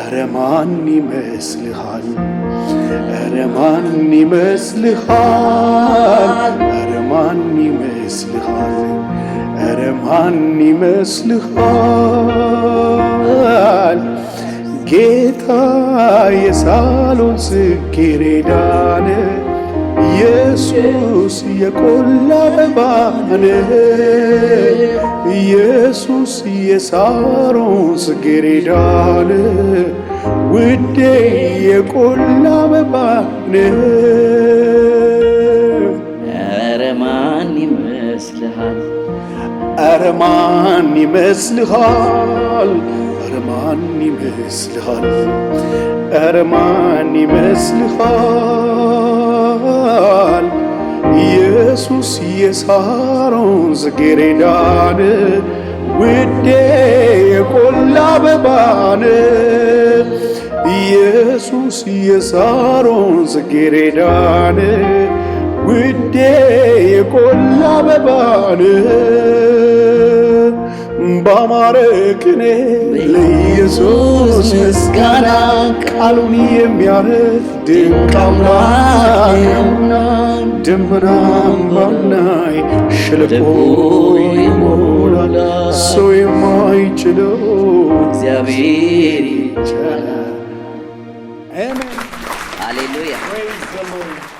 ኧረ ማን ይመስልሃል? ኧረ ማን ይመስልሃል? ኧረ ማን ይመስልሃል? ኧረ ማን ይመስልሃል? ጌታ የሳሎን ጽጌረዳን ኢየሱስ የቆላ አበባን ኢየሱስ የሳሮን ጽጌረዳን ውዴ የቆላ አበባን ኧረ ማን ይመስልሃል? ኧረ ማን ይመስልሃል? ኧረ ማን ይመስልሃል? ኧረ ማን ይመስልሃል? ኢየሱስ የሳሮን ጽጌረዳን ውዴ የቆላ አበባን ኢየሱስ የሳሮን ጽጌረዳን ውዴ የቆላ አበባን ባማረ ቅኔ ለኢየሱስ ምስጋና ቃሉን የሚያርፍ ድንቅ አምላክ ነውና ደመናም ባናይ ሸለቆ ይሞላል ሰው የማይችለው እግዚአብሔር ይችላል። አሜን ሃሌሉያ